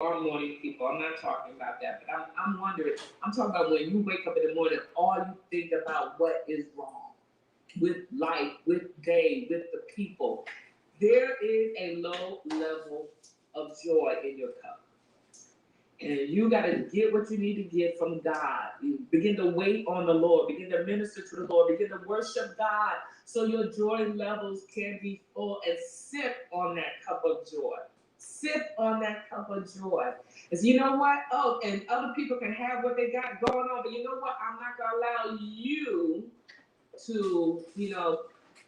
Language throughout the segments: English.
Or morning people. I'm not talking about that, but I'm wondering. I'm talking about when you wake up in the morning, all you think about what is wrong with life, with day, with the people. There is a low level of joy in your cup. And you got to get what you need to get from God. You begin to wait on the Lord. Begin to minister to the Lord. Begin to worship God so your joy levels can be full, and sip on that cup of joy. Sip on that cup of joy. Because you know what? Oh, and other people can have what they got going on, but you know what? I'm not going to allow you to,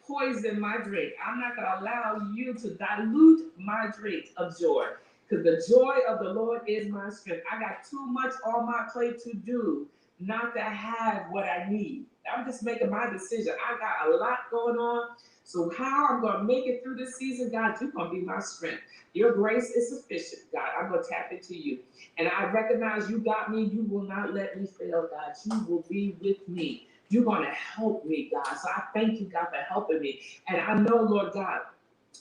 poison my drink. I'm not going to allow you to dilute my drink of joy. Because the joy of the Lord is my strength. I got too much on my plate to do not to have what I need. I'm just making my decision. I got a lot going on. So how I'm going to make it through this season, God, you're going to be my strength. Your grace is sufficient, God. I'm going to tap into you. And I recognize you got me. You will not let me fail, God. You will be with me. You're going to help me, God. So I thank you, God, for helping me. And I know, Lord God,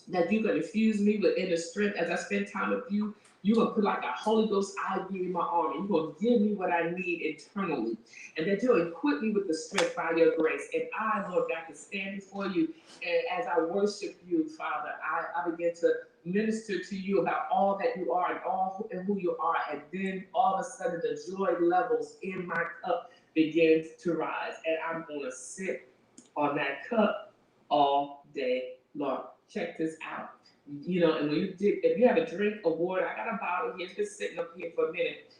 that you're going to infuse me with inner strength as I spend time with you. You're going to put like a Holy Ghost IV in my arm. You're going to give me what I need internally. And that you'll equip me with the strength by your grace. And I, Lord God, can stand before you. And as I worship you, Father, I begin to minister to you about all that you are and all and who you are. And then all of a sudden, the joy levels in my cup begins to rise. And I'm going to sit on that cup all day long. Check this out. And when if you have a drink of water, I got a bottle here, it's been sitting up here for a minute,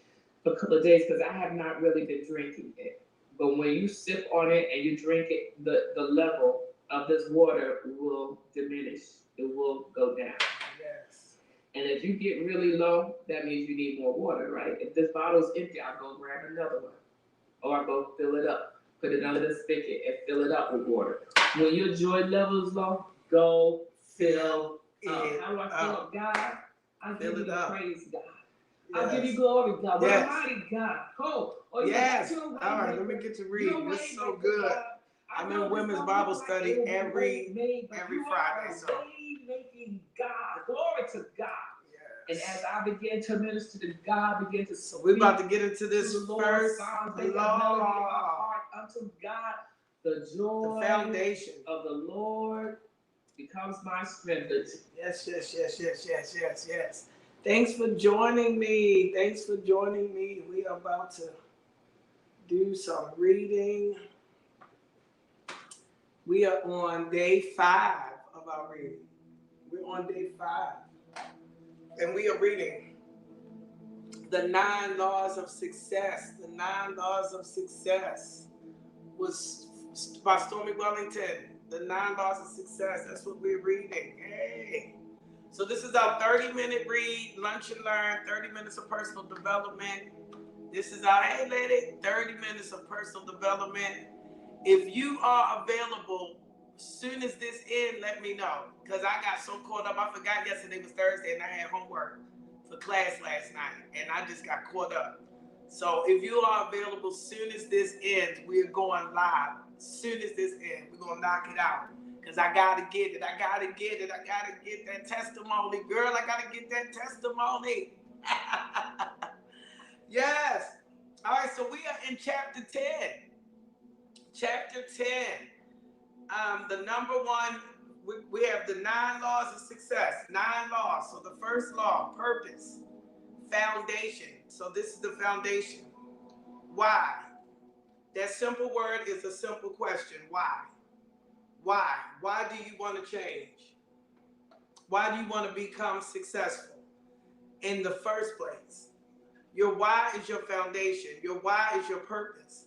for a couple of days, because I have not really been drinking it. But when you sip on it and you drink it, the level of this water will diminish. It will go down. Yes. And if you get really low, that means you need more water, right? If this bottle is empty, I'll go grab another one. Or I'll go fill it up, put it under the spigot and fill it up with water. When your joy level is low, go fill up. How do I fill up, God? I give you praise, God. Yes. I give you glory, God. What a mighty God. Oh, yes. All right, let me get to read. This is so good. I'm in women's Bible study every Friday. So making God. Glory to God. And as I begin to minister to God, begin to speak, we're about to get into this first songs, make a melody in my heart unto God. The joy, the foundation of the Lord becomes my strength. Yes. Thanks for joining me. We are about to do some reading. We are on day 5 of our reading. We're on day 5. And we are reading The 9 Laws of Success. The 9 Laws of Success was by Stormy Wellington. The 9 Laws of Success. That's what we're reading. Hey. So this is our 30-minute read, lunch and learn, 30 minutes of personal development. This is our, hey lady, 30 minutes of personal development. If you are available, as soon as this ends, let me know. Because I got so caught up. I forgot yesterday was Thursday and I had homework for class last night. And I just got caught up. So if you are available, as soon as this ends, we're going live. As soon as this ends, we're going to knock it out. Because I got to get it. I got to get that testimony. Girl, I got to get that testimony. Yes. All right, so we are in chapter 10. Chapter 10. The number 1, we have the 9 laws of success. 9 laws. So the first law, purpose, foundation. So this is the foundation. Why? That simple word is a simple question. Why? Why? Why do you want to change? Why do you want to become successful in the first place? Your why is your foundation. Your why is your purpose.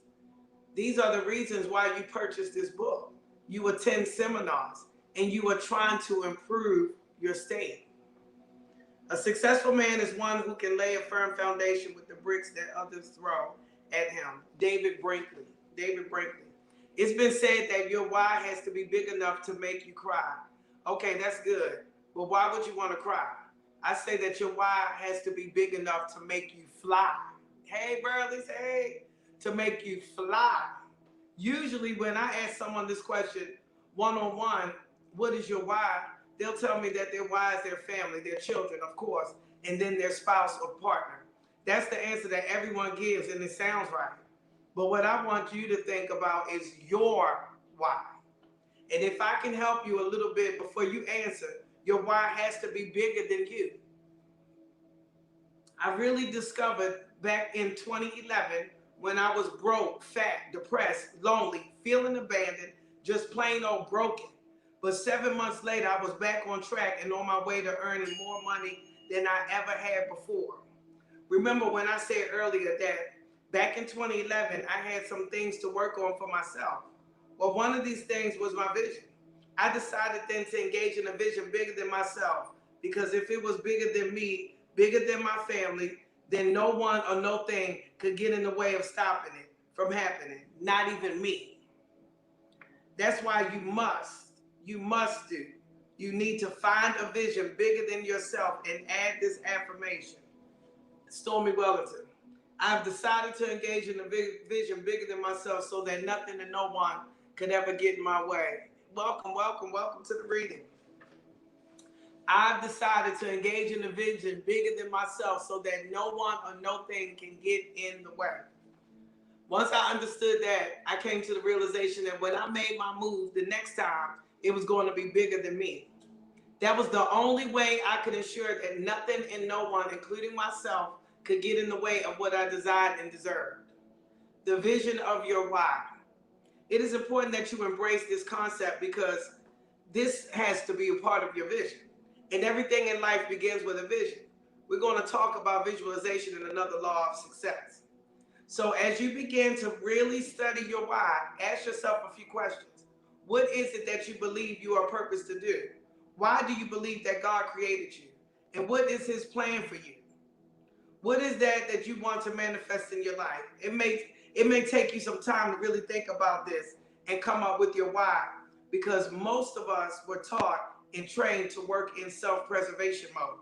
These are the reasons why you purchased this book. You attend seminars and you are trying to improve your state. A successful man is one who can lay a firm foundation with the bricks that others throw at him. David Brinkley. It's been said that your why has to be big enough to make you cry. Okay, that's good. But why would you want to cry? I say that your why has to be big enough to make you fly. Hey, brothers, hey. To make you fly. Usually when I ask someone this question one-on-one, what is your why? They'll tell me that their why is their family, their children, of course. and then their spouse or partner. That's the answer that everyone gives, and it sounds right. But what I want you to think about is your why. And if I can help you a little bit before you answer, your why has to be bigger than you. I really discovered back in 2011 when I was broke, fat, depressed, lonely, feeling abandoned, just plain old broken. But 7 months later, I was back on track and on my way to earning more money than I ever had before. Remember when I said earlier that back in 2011, I had some things to work on for myself. Well, one of these things was my vision. I decided then to engage in a vision bigger than myself, because if it was bigger than me, bigger than my family, then no one or no thing could get in the way of stopping it from happening, not even me. That's why you must do. You need to find a vision bigger than yourself and add this affirmation. Stormy Wellington. I've decided to engage in a vision bigger than myself so that nothing and no one could ever get in my way. Welcome, welcome, welcome to the reading. I've decided to engage in a vision bigger than myself so that no one or no thing can get in the way. Once I understood that, I came to the realization that when I made my move, the next time, it was going to be bigger than me. That was the only way I could ensure that nothing and no one, including myself, could get in the way of what I desired and deserved. The vision of your why. It is important that you embrace this concept because this has to be a part of your vision. And everything in life begins with a vision. We're going to talk about visualization and another law of success. So as you begin to really study your why, ask yourself a few questions. What is it that you believe you are purposed to do? Why do you believe that God created you? And what is his plan for you? What is that you want to manifest in your life? It may take you some time to really think about this and come up with your why, because most of us were taught and trained to work in self-preservation mode.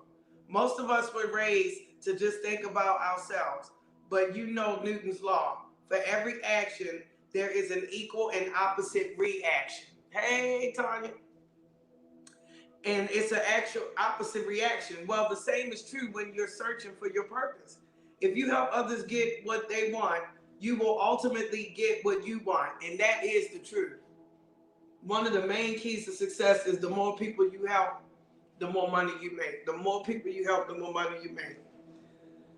Most of us were raised to just think about ourselves. But you know Newton's law. For every action, there is an equal and opposite reaction. Hey, Tanya. And it's an actual opposite reaction. Well, the same is true when you're searching for your purpose. If you help others get what they want, you will ultimately get what you want. And that is the truth. One of the main keys to success is the more people you help, the more money you make. The more people you help, the more money you make.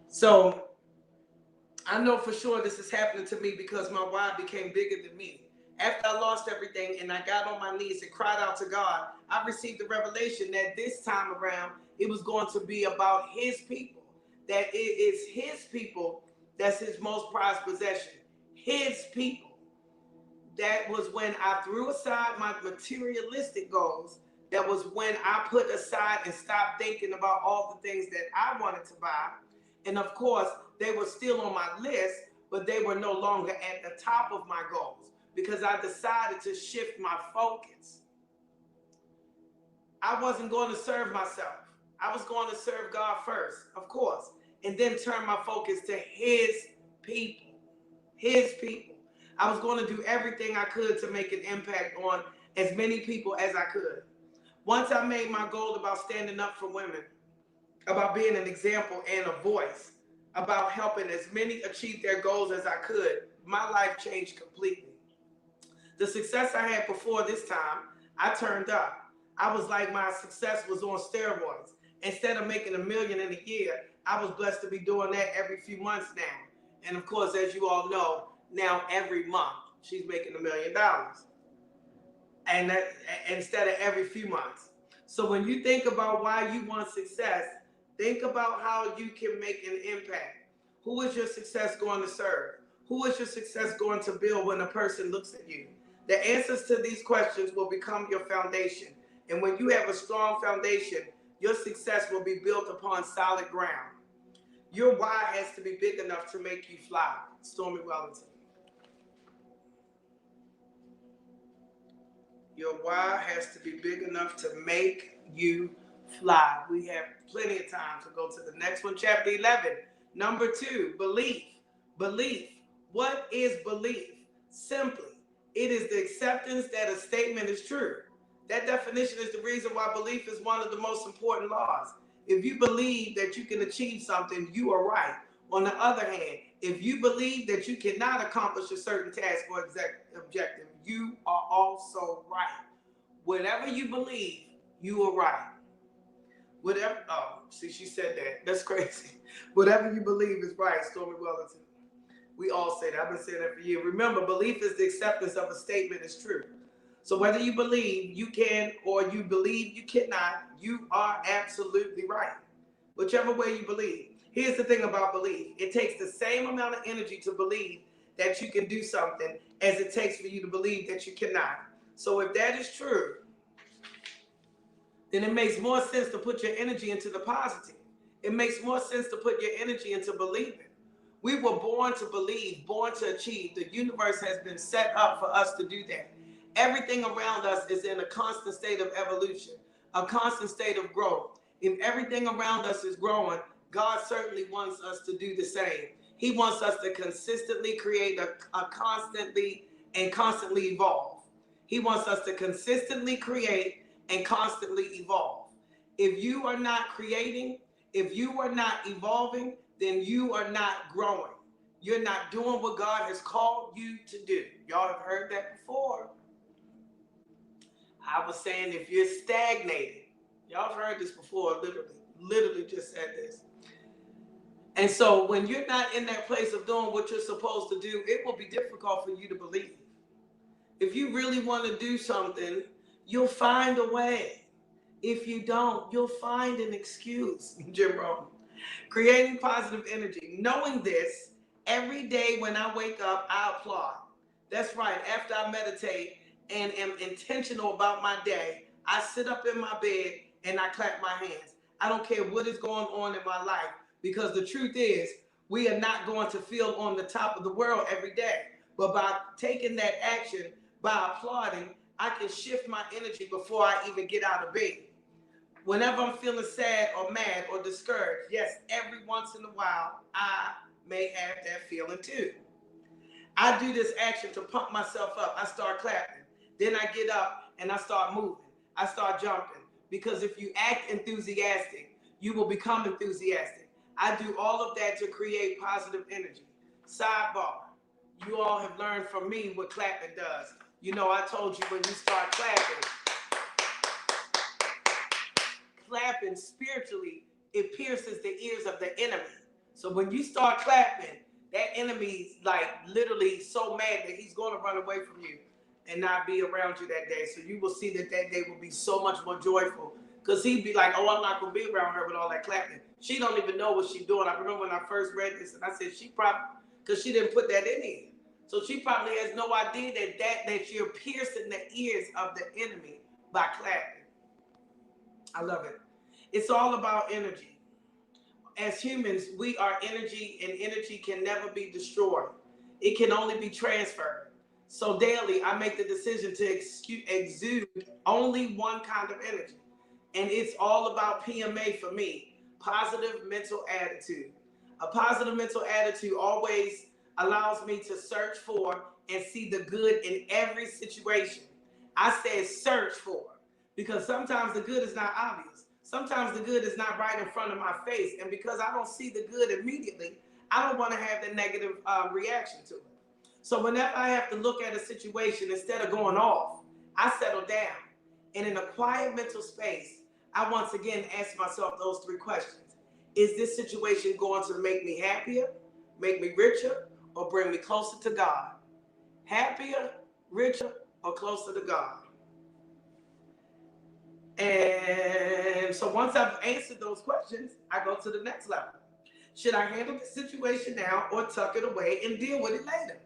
So I know for sure this is happening to me because my why became bigger than me. After I lost everything and I got on my knees and cried out to God, I received the revelation that this time around, it was going to be about his people. That it is his people that's his most prized possession. His people. That was when I threw aside my materialistic goals. That was when I put aside and stopped thinking about all the things that I wanted to buy. And of course, they were still on my list, but they were no longer at the top of my goals because I decided to shift my focus. I wasn't going to serve myself. I was going to serve God first, of course, and then turn my focus to his people. His people. I was going to do everything I could to make an impact on as many people as I could. Once I made my goal about standing up for women, about being an example and a voice, about helping as many achieve their goals as I could, my life changed completely. The success I had before this time, I turned up. I was like my success was on steroids. Instead of making $1 million in a year, I was blessed to be doing that every few months now. And of course, as you all know, now every month she's making $1 million. And that, instead of every few months. So when you think about why you want success, think about how you can make an impact. Who is your success going to serve? Who is your success going to build when a person looks at you? The answers to these questions will become your foundation. And when you have a strong foundation, your success will be built upon solid ground. Your why has to be big enough to make you fly. Stormy Wellington. Your why has to be big enough to make you fly. We have plenty of time to go to the next one. Chapter 11. Number 2, belief. Belief. What is belief? Simply, it is the acceptance that a statement is true. That definition is the reason why belief is one of the most important laws. If you believe that you can achieve something, you are right. On the other hand, if you believe that you cannot accomplish a certain task or objective, you are also right. Whatever you believe, you are right. Whatever, oh, see, she said that. That's crazy. Whatever you believe is right, Stormy Wellington. We all say that. I've been saying that for years. Remember, belief is the acceptance of a statement as true. So whether you believe you can or you believe you cannot, you are absolutely right. Whichever way you believe. Here's the thing about belief. It takes the same amount of energy to believe that you can do something as it takes for you to believe that you cannot. So if that is true, then it makes more sense to put your energy into the positive. It makes more sense to put your energy into believing. We were born to believe, born to achieve. The universe has been set up for us to do that. Everything around us is in a constant state of evolution, a constant state of growth. If everything around us is growing, God certainly wants us to do the same. He wants us to consistently create a constantly evolve. He wants us to consistently create and constantly evolve. If you are not creating, if you are not evolving, then you are not growing. You're not doing what God has called you to do. Y'all have heard that before. I was saying if you're stagnated, y'all have heard this before, literally just said this. And so when you're not in that place of doing what you're supposed to do, it will be difficult for you to believe. If you really want to do something, you'll find a way. If you don't, you'll find an excuse, Jim Rohn. Creating positive energy. Knowing this, every day when I wake up, I applaud. That's right. After I meditate and am intentional about my day, I sit up in my bed and I clap my hands. I don't care what is going on in my life, because the truth is, we are not going to feel on the top of the world every day. But by taking that action, by applauding, I can shift my energy before I even get out of bed. Whenever I'm feeling sad or mad or discouraged, yes, every once in a while, I may have that feeling too. I do this action to pump myself up. I start clapping. Then I get up and I start moving. I start jumping. Because if you act enthusiastic, you will become enthusiastic. I do all of that to create positive energy. Sidebar. You all have learned from me what clapping does. You know, I told you when you start clapping spiritually, it pierces the ears of the enemy. So when you start clapping, that enemy's like literally so mad that he's going to run away from you and not be around you that day. So you will see that that day will be so much more joyful, because he'd be like, oh, I'm not going to be around her with all that clapping. She don't even know what she's doing. I remember when I first read this and I said, she probably, because she didn't put that in here. So she probably has no idea that you're piercing the ears of the enemy by clapping. I love it. It's all about energy. As humans, we are energy, and energy can never be destroyed. It can only be transferred. So daily, I make the decision to exude only one kind of energy. And it's all about PMA for me, positive mental attitude. A positive mental attitude always allows me to search for and see the good in every situation. I said search for, because sometimes the good is not obvious. Sometimes the good is not right in front of my face. And because I don't see the good immediately, I don't want to have the negative reaction to it. So whenever I have to look at a situation, instead of going off, I settle down. And in a quiet mental space, I once again ask myself those three questions. Is this situation going to make me happier, make me richer, or bring me closer to God? Happier, richer, or closer to God? And so once I've answered those questions, I go to the next level. Should I handle the situation now or tuck it away and deal with it later?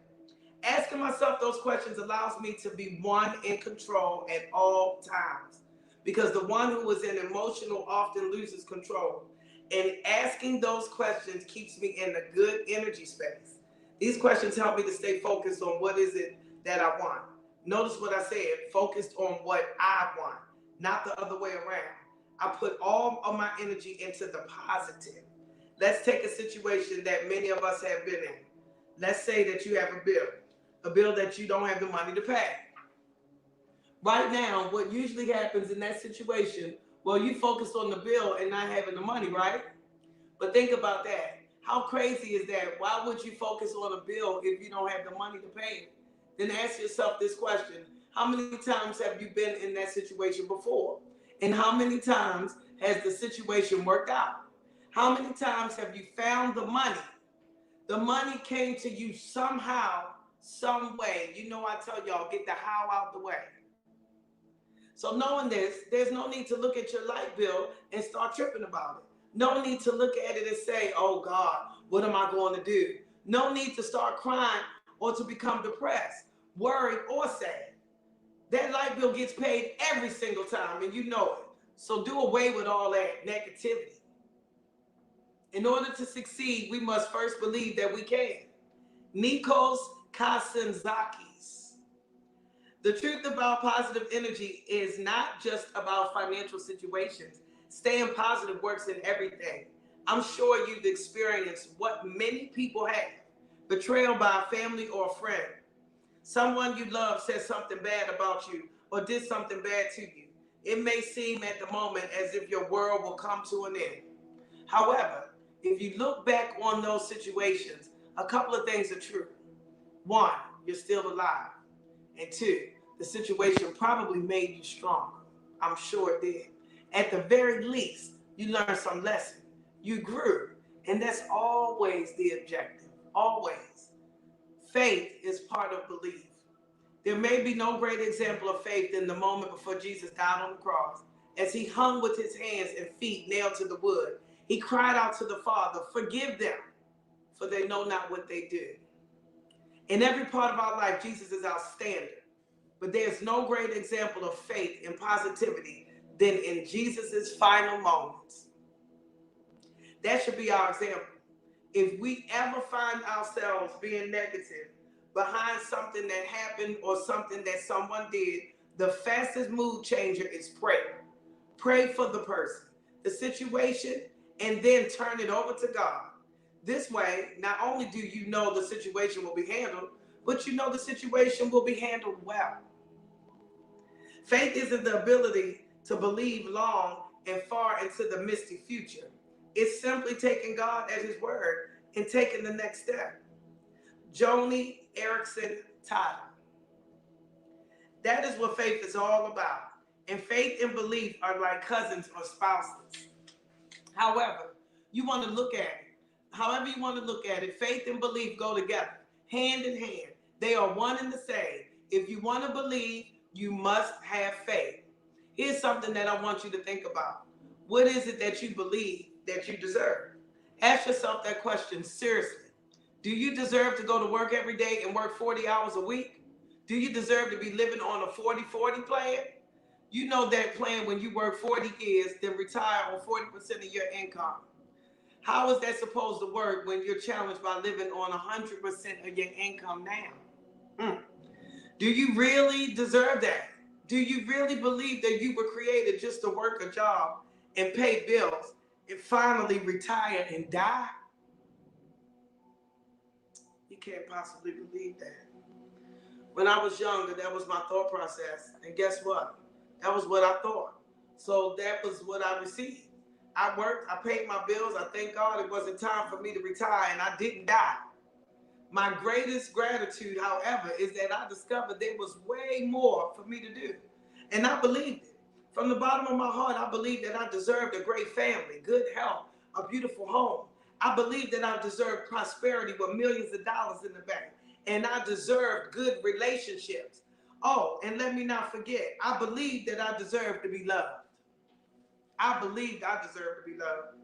Asking myself those questions allows me to be one in control at all times, because the one who is in emotional often loses control. And asking those questions keeps me in a good energy space. These questions help me to stay focused on what is it that I want. Notice what I said, focused on what I want, not the other way around. I put all of my energy into the positive. Let's take a situation that many of us have been in. Let's say that you have a bill that you don't have the money to pay. Right now, what usually happens in that situation, Well, you focused on the bill and not having the money, right? But think about that. How crazy is that? Why would you focus on a bill if you don't have the money to pay it? Then ask yourself this question. How many times have you been in that situation before? And how many times has the situation worked out? How many times have you found the money? The money came to you somehow, some way. You know, I tell y'all, get the how out the way. So knowing this, there's no need to look at your light bill and start tripping about it. No need to look at it and say, oh God, what am I going to do? No need to start crying or to become depressed, worried, or sad. That light bill gets paid every single time, and you know it. So do away with all that negativity. In order to succeed, we must first believe that we can. Nikos Kazantzakis. The truth about positive energy is not just about financial situations. Staying positive works in everything. I'm sure you've experienced what many people have. Betrayal by a family or a friend. Someone you love said something bad about you or did something bad to you. It may seem at the moment as if your world will come to an end. However, if you look back on those situations, a couple of things are true. One, you're still alive. And two, the situation probably made you stronger. I'm sure it did. At the very least, you learned some lesson. You grew. And that's always the objective. Always. Faith is part of belief. There may be no greater example of faith than the moment before Jesus died on the cross. As he hung with his hands and feet nailed to the wood, he cried out to the Father, forgive them, for they know not what they do. In every part of our life, Jesus is our standard. But there's no greater example of faith and positivity than in Jesus's final moments. That should be our example. If we ever find ourselves being negative behind something that happened or something that someone did, the fastest mood changer is prayer. Pray for the person, the situation, and then turn it over to God. This way, not only do you know the situation will be handled, but you know the situation will be handled well. Faith isn't the ability to believe long and far into the misty future. It's simply taking God at his word and taking the next step. Joni Eareckson Tada. That is what faith is all about. And faith and belief are like cousins or spouses. However, you want to look at it. However you want to look at it, faith and belief go together, hand in hand. They are one and the same. If you want to believe, you must have faith. Here's something that I want you to think about. What is it that you believe that you deserve? Ask yourself that question seriously. Do you deserve to go to work every day and work 40 hours a week? Do you deserve to be living on a 40-40 plan? You know that plan when you work 40 years, then retire on 40% of your income. How is that supposed to work when you're challenged by living on 100% of your income now? Do you really deserve that? Do you really believe that you were created just to work a job and pay bills and finally retire and die? You can't possibly believe that. When I was younger, that was my thought process. And guess what? That was what I thought. So that was what I received. I worked, I paid my bills. I thank God it wasn't time for me to retire and I didn't die. My greatest gratitude, however, is that I discovered there was way more for me to do. And I believed it. From the bottom of my heart, I believed that I deserved a great family, good health, a beautiful home. I believed that I deserved prosperity with millions of dollars in the bank. And I deserved good relationships. Oh, and let me not forget, I believed that I deserved to be loved. I believed I deserved to be loved.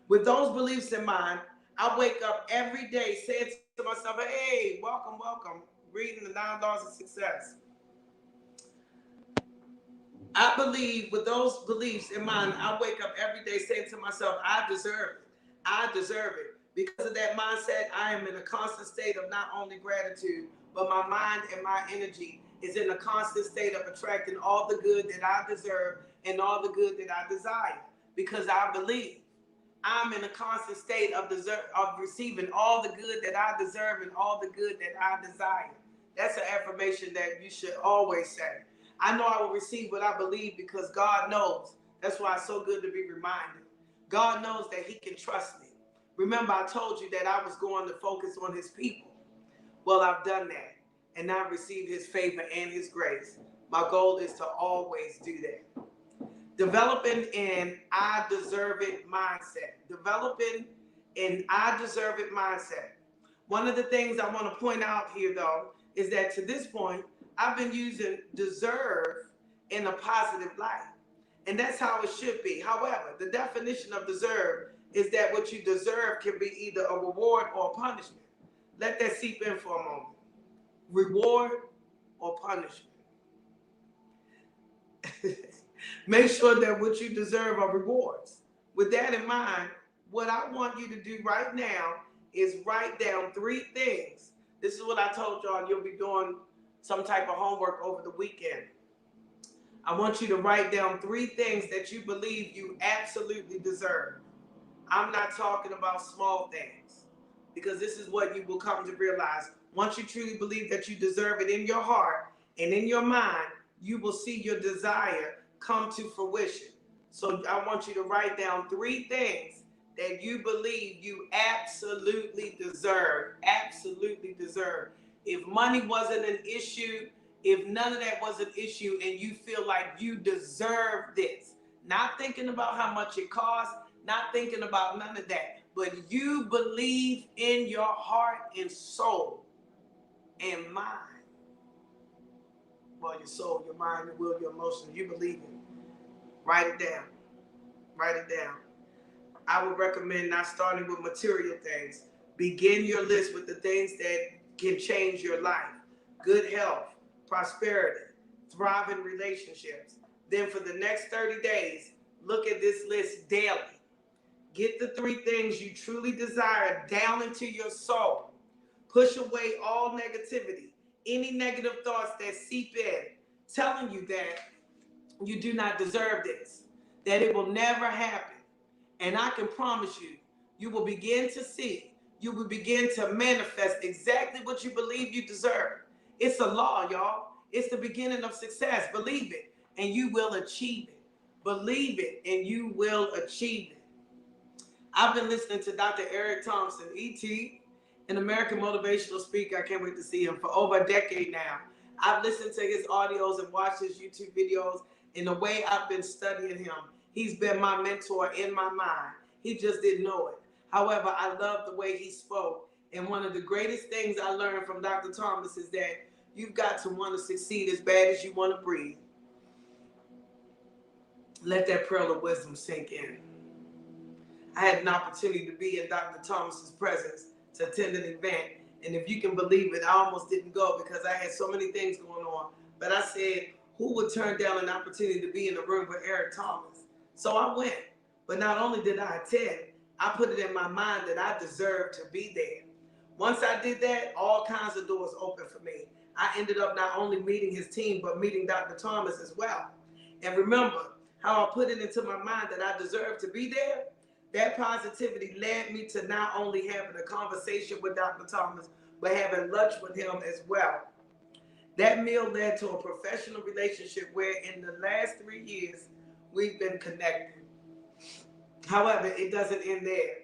With those beliefs in mind, I wake up every day saying to myself, hey, welcome, welcome. Reading the 9 Laws of Success. I believe with those beliefs in mind, I wake up every day saying to myself, I deserve it. I deserve it. Because of that mindset, I am in a constant state of not only gratitude, but my mind and my energy is in a constant state of attracting all the good that I deserve and all the good that I desire. Because I believe. I'm in a constant state of receiving all the good that I deserve and all the good that I desire. That's an affirmation that you should always say. I know I will receive what I believe because God knows That's why it's so good to be reminded. God knows that he can trust me. Remember, I told you that I was going to focus on his people. Well, I've done that, and I've received his favor and his grace. My goal is to always do that. Developing an I deserve it mindset. Developing an I deserve it mindset. One of the things I want to point out here, though, is that to this point, I've been using deserve in a positive light. And that's how it should be. However, the definition of deserve is that what you deserve can be either a reward or a punishment. Let that seep in for a moment. Reward or punishment. Make sure that what you deserve are rewards. With that in mind, what I want you to do right now is write down 3 things. This is what I told y'all you'll be doing some type of homework over the weekend. I want you to write down 3 things that you believe you absolutely deserve. I'm not talking about small things, because this is what you will come to realize. Once you truly believe that you deserve it in your heart and in your mind, you will see your desire come to fruition. So I want you to write down 3 things that you believe you absolutely deserve. Absolutely deserve. If money wasn't an issue, if none of that was an issue, and you feel like you deserve this, not thinking about how much it costs, not thinking about none of that, but you believe in your heart and soul and mind. Well, your soul, your mind, your will, your emotions, you believe it. Write it down. Write it down. I would recommend not starting with material things. Begin your list with the things that can change your life. Good health, prosperity, thriving relationships. Then for the next 30 days, look at this list daily. Get the 3 things you truly desire down into your soul. Push away all negativity, any negative thoughts that seep in, telling you that you do not deserve this, that it will never happen. And I can promise you, you will begin to see, you will begin to manifest exactly what you believe you deserve. It's a law, y'all. It's the beginning of success. Believe it, and you will achieve it. Believe it, and you will achieve it. I've been listening to Dr. Eric Thompson, E.T., an American motivational speaker. I can't wait to see him for over a decade now. I've listened to his audios and watched his YouTube videos. In the way I've been studying him, he's been my mentor in my mind. He just didn't know it. However, I love the way he spoke. And one of the greatest things I learned from Dr. Thomas is that you've got to want to succeed as bad as you want to breathe. Let that pearl of wisdom sink in. I had an opportunity to be in Dr. Thomas's presence to attend an event. And if you can believe it, I almost didn't go because I had so many things going on. But I said, who would turn down an opportunity to be in the room with Eric Thomas? So I went. But not only did I attend, I put it in my mind that I deserved to be there. Once I did that, all kinds of doors opened for me. I ended up not only meeting his team, but meeting Dr. Thomas as well. And remember how I put it into my mind that I deserved to be there? That positivity led me to not only having a conversation with Dr. Thomas, but having lunch with him as well. That meal led to a professional relationship where in the last 3 years, we've been connected. However, it doesn't end there.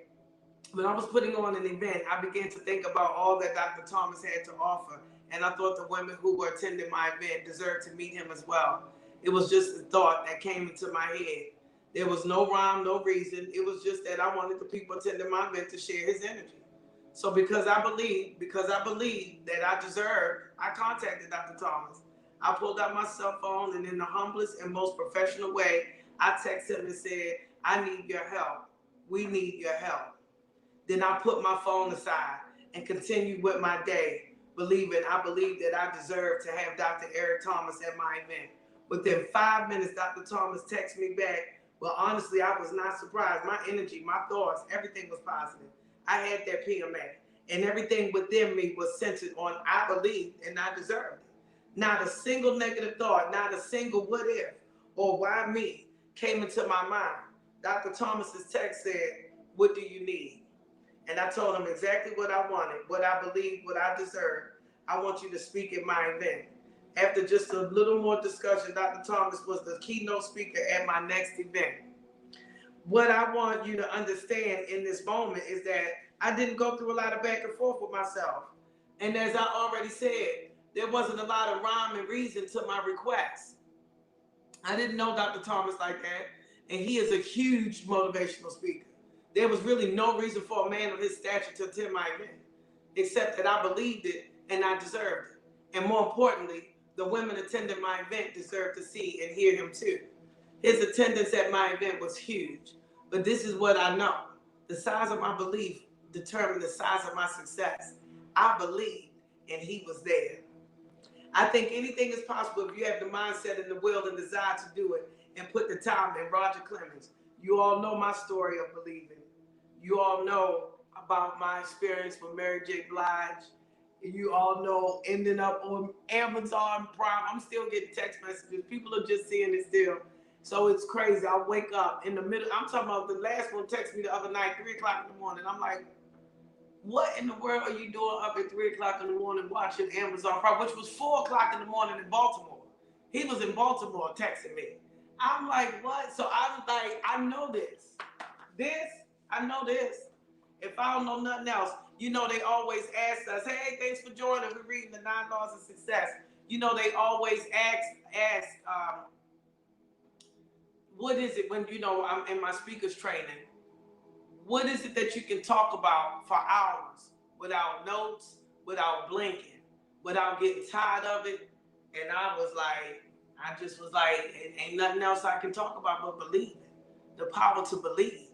When I was putting on an event, I began to think about all that Dr. Thomas had to offer, and I thought the women who were attending my event deserved to meet him as well. It was just a thought that came into my head. There was no rhyme, no reason. It was just that I wanted the people attending my event to share his energy. So because I believe that I deserved, I contacted Dr. Thomas. I pulled out my cell phone, and in the humblest and most professional way, I texted him and said, I need your help. We need your help. Then I put my phone aside and continued with my day, I believe that I deserve to have Dr. Eric Thomas at my event. Within 5 minutes, Dr. Thomas texted me back. Well, honestly, I was not surprised. My energy, my thoughts, everything was positive. I had that PMA, and everything within me was centered on I believed and I deserved it. Not a single negative thought, not a single what if or why me came into my mind. Dr. Thomas's text said, what do you need? And I told him exactly what I wanted, what I believed, what I deserved. I want you to speak at my event. After just a little more discussion, Dr. Thomas was the keynote speaker at my next event. What I want you to understand in this moment is that I didn't go through a lot of back and forth with myself. And as I already said, there wasn't a lot of rhyme and reason to my request. I didn't know Dr. Thomas like that, and he is a huge motivational speaker. There was really no reason for a man of his stature to attend my event, except that I believed it and I deserved it. And more importantly, the women attending my event deserved to see and hear him too. His attendance at my event was huge, but this is what I know. The size of my belief determined the size of my success. I believed, and he was there. I think anything is possible if you have the mindset and the will and desire to do it and put the time in. Roger Clemens. You all know my story of believing. You all know about my experience with Mary J. Blige. You all know ending up on Amazon Prime. I'm still getting text messages. People are just seeing it still. So it's crazy. I wake up in the middle. I'm talking about the last one texted me the other night, 3 o'clock in the morning. I'm like, what in the world are you doing up at 3 o'clock in the morning watching Amazon Prime, which was 4 o'clock in the morning in Baltimore. He was in Baltimore texting me. I'm like, what? So I'm like, I know this. I know this. If I don't know nothing else, you know, they always ask us, hey, thanks for joining. We're reading the 9 Laws of Success. You know, they always ask, what is it when, you know, I'm in my speakers training? What is it that you can talk about for hours without notes, without blinking, without getting tired of it? And I just was like, ain't nothing else I can talk about but believing. The power to believe.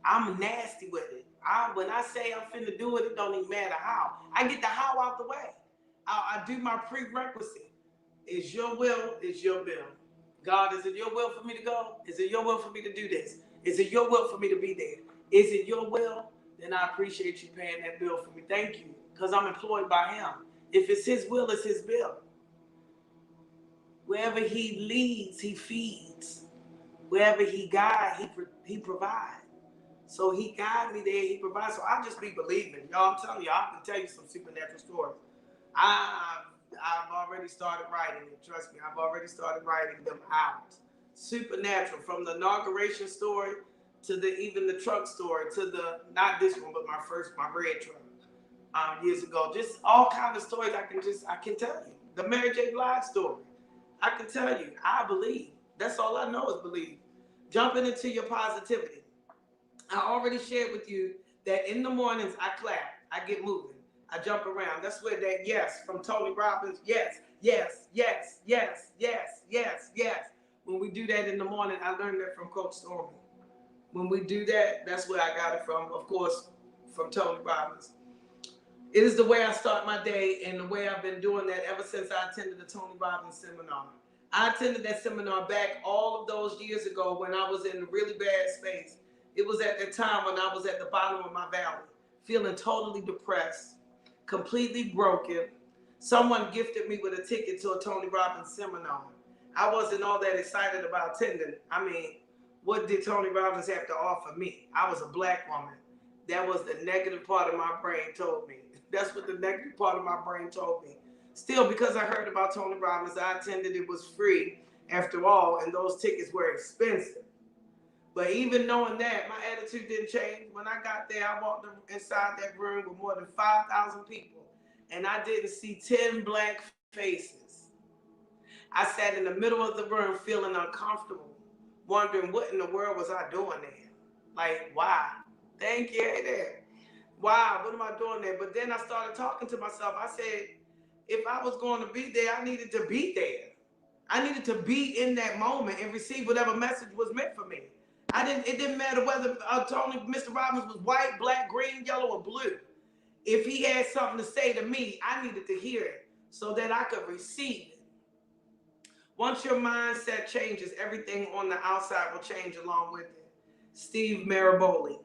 I'm nasty with it. When I say I'm finna do it, it don't even matter how. I get the how out the way. I do my prerequisite. It's your will, it's your bill. God, is it your will for me to go? Is it your will for me to do this? Is it your will for me to be there? Is it your will? Then I appreciate you paying that bill for me. Thank you, because I'm employed by him. If it's his will, it's his bill. Wherever he leads, he feeds. Wherever he guides, he provides. So he guided me there, he provides. So I just be believing. Y'all, I'm telling you, I can tell you some supernatural stories. I've already started writing it. Trust me, I've already started writing them out. Supernatural, from the inauguration story to even the truck story, to the, not this one, but my red truck years ago. Just all kinds of stories I can tell you. The Mary J. Blige story. I can tell you, I believe. That's all I know is believe. Jumping into your positivity. I already shared with you that in the mornings I clap, I get moving, I jump around. That's where that yes from Tony Robbins, yes, yes, yes, yes, yes, yes, yes. When we do that in the morning, I learned that from Coach Stormy. When we do that, that's where I got it from, of course, from Tony Robbins. It is the way I start my day and the way I've been doing that ever since I attended the Tony Robbins seminar. I attended that seminar back all of those years ago when I was in a really bad space. It was at that time when I was at the bottom of my valley, feeling totally depressed, completely broken. Someone gifted me with a ticket to a Tony Robbins seminar. I wasn't all that excited about attending. I mean, what did Tony Robbins have to offer me? I was a black woman. That was the negative part of my brain told me. That's what the negative part of my brain told me. Still, because I heard about Tony Robbins, I attended. It was free after all, and those tickets were expensive. But even knowing that, my attitude didn't change. When I got there, I walked inside that room with more than 5,000 people, and I didn't see 10 black faces. I sat in the middle of the room feeling uncomfortable, wondering what in the world was I doing there? Like, why? Thank you, hey there. Wow, what am I doing there? But then I started talking to myself. I said, if I was going to be there, I needed to be there. I needed to be in that moment and receive whatever message was meant for me. It didn't matter whether Mr. Robbins was white, black, green, yellow, or blue. If he had something to say to me, I needed to hear it so that I could receive it. Once your mindset changes, everything on the outside will change along with it. Steve Maraboli.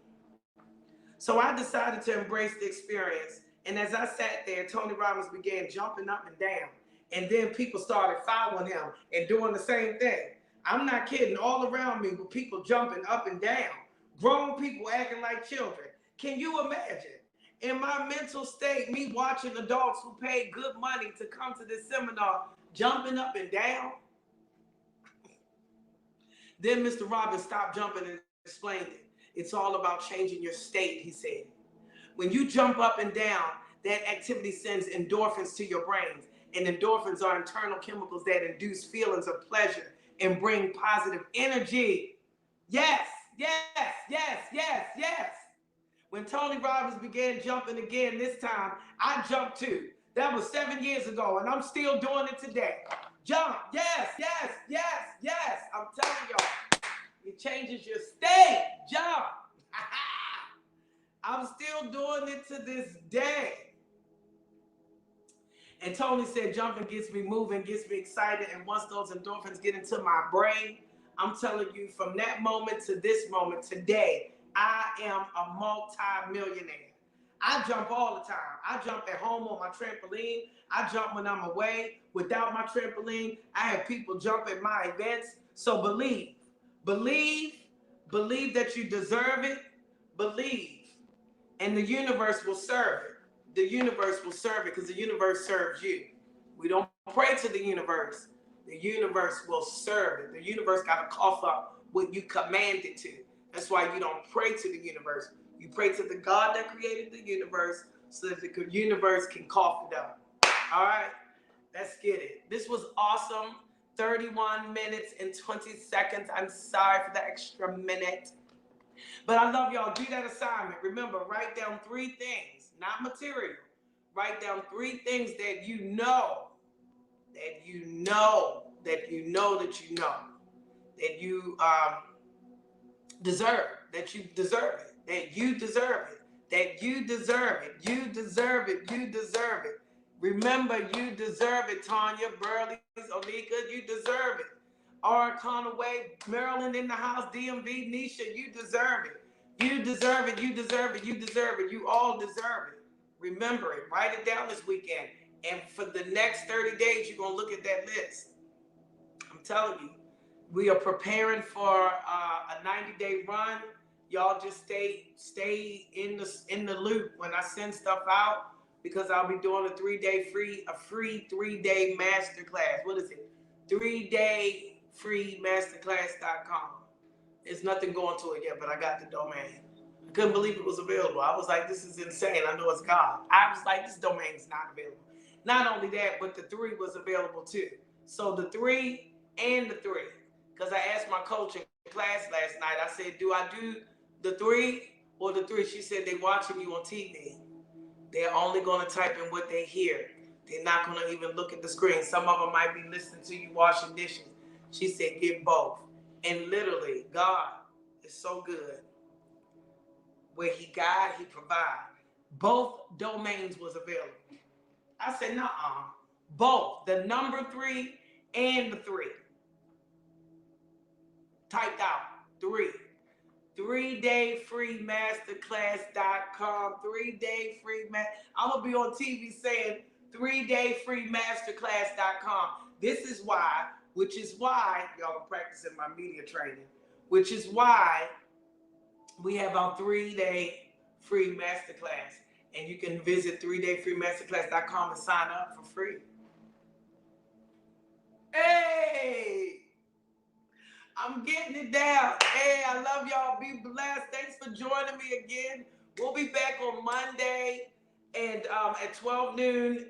So I decided to embrace the experience. And as I sat there, Tony Robbins began jumping up and down. And then people started following him and doing the same thing. I'm not kidding. All around me were people jumping up and down. Grown people acting like children. Can you imagine? In my mental state, me watching adults who paid good money to come to this seminar jumping up and down. Then Mr. Robbins stopped jumping and explained it. It's all about changing your state, he said. When you jump up and down, that activity sends endorphins to your brains. And endorphins are internal chemicals that induce feelings of pleasure and bring positive energy. Yes, yes, yes, yes, yes. When Tony Robbins began jumping again this time, I jumped too. That was 7 years ago, and I'm still doing it today. Jump, yes, yes, yes, yes. I'm telling y'all, it changes your state. Jump. I'm still doing it to this day. And Tony said jumping gets me moving, gets me excited, and once those endorphins get into my brain, I'm telling you, from that moment to this moment today, I am a multi-millionaire. I jump all the time. I jump at home on my trampoline. I jump when I'm away. Without my trampoline, I have people jump at my events. So believe that you deserve it. Believe, and the universe will serve it. The universe will serve it because the universe serves you. We don't pray to the universe. The universe will serve it. The universe got to cough up what you command it to. That's why you don't pray to the universe. You pray to the God that created the universe so that the universe can cough it up. All right, let's get it. This was awesome. 31 minutes and 20 seconds. I'm sorry for the extra minute. But I love y'all. Do that assignment. Remember, write down 3 things, not material. Write down 3 things that you know, that you know, that you know, that you know, that you deserve, that you deserve it, that you deserve it, that you deserve it, you deserve it, you deserve it. Remember, you deserve it, Tanya, Burley, Onika, you deserve it. R. Conaway, Maryland in the house, DMV, Nisha, you deserve it. You deserve it, you deserve it, you deserve it. You all deserve it. Remember it. Write it down this weekend. And for the next 30 days, you're going to look at that list. I'm telling you, we are preparing for a 90-day run. Y'all just stay in the loop when I send stuff out, because I'll be doing a free 3-day masterclass. What is it? 3-day free masterclass.com. There's nothing going to it yet, but I got the domain. I couldn't believe it was available. I was like, this is insane. I know it's God. I was like, this domain is not available. Not only that, but the 3 was available too. So the 3 and the 3. Because I asked my coach in class last night, I said, do I do the 3 or the 3? She said, they watching you on TV. They're only going to type in what they hear. They're not going to even look at the screen. Some of them might be listening to you washing dishes. She said, get both. And literally, God is so good. Where he guide, he provide. Both domains was available. I said, nuh-uh. Both. The number 3 and the 3. Typed out. 3. 3-day free masterclass.com. 3-day free I'm going to be on TV saying 3-day free masterclass.com. This is why, which is why, y'all are practicing my media training, which is why we have our 3-day free masterclass. And you can visit 3dayfreemasterclass.com and sign up for free. Hey! I'm getting it down. Hey, I love y'all. Be blessed. Thanks for joining me again. We'll be back on Monday and at 12 noon,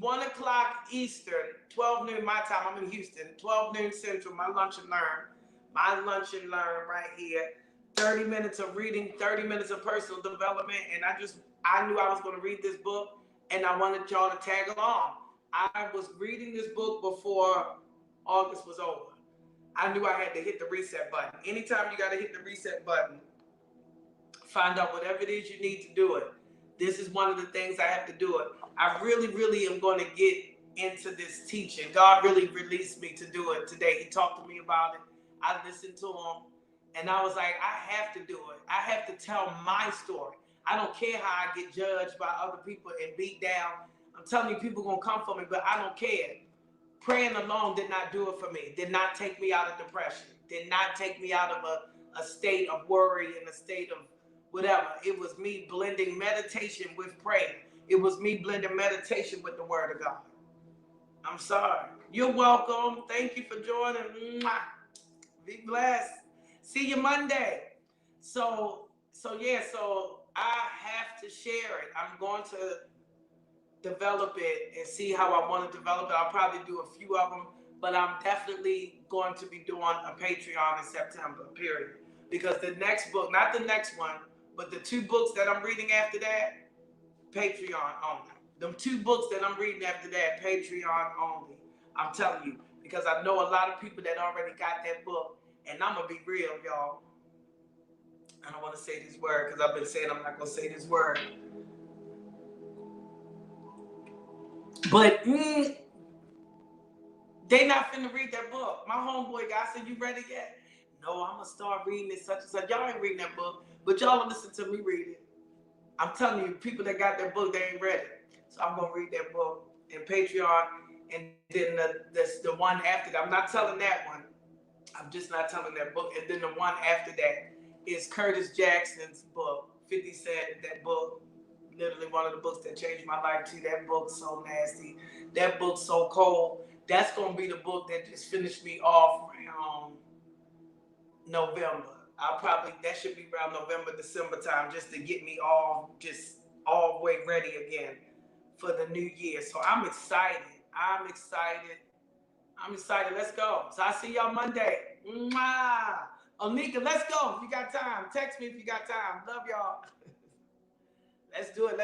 1 o'clock Eastern, 12 noon my time. I'm in Houston. 12 noon Central, my lunch and learn. My lunch and learn right here. 30 minutes of reading, 30 minutes of personal development. And I knew I was going to read this book, and I wanted y'all to tag along. I was reading this book before August was over. I knew I had to hit the reset button. Anytime you got to hit the reset button, find out whatever it is you need to do it. This is one of the things I have to do it. I really, really am going to get into this teaching. God really released me to do it today. He talked to me about it. I listened to him, and I was like, I have to do it. I have to tell my story. I don't care how I get judged by other people and beat down. I'm telling you, people going to come for me, but I don't care. Praying alone did not do it for me. Did not take me out of depression. Did not take me out of a state of worry and a state of whatever. It was me blending meditation with prayer. It was me blending meditation with the word of God. I'm sorry. You're welcome. Thank you for joining. Mwah. Be blessed. See you Monday. So I have to share it. I'm going to develop it and see how I want to develop it. I'll probably do a few of them, but I'm definitely going to be doing a Patreon in September, period. Because the next book, not the next one, but the 2 books that I'm reading after that, Patreon only. Them 2 books that I'm reading after that, Patreon only. I'm telling you, because I know a lot of people that already got that book, and I'm going to be real, y'all. I don't want to say this word because I've been saying I'm not going to say this word. But they not finna read that book. My homeboy guy said, you ready yet? No, I'm going to start reading this such and such. Y'all ain't reading that book, but y'all will listen to me read it. I'm telling you, people that got that book, they ain't ready. So I'm going to read that book in Patreon. And then the one after that, I'm not telling that one. I'm just not telling that book. And then the one after that is Curtis Jackson's book, 50 Cent, that book. Literally one of the books that changed my life too. That book's so nasty. That book's so cold. That's going to be the book that just finished me off around November. That should be around November, December time, just to get me all the way ready again for the new year. So I'm excited. Let's go. So I'll see y'all Monday. Mwah. Onika, let's go. If you got time, text me if you got time. Love y'all. Let's do it.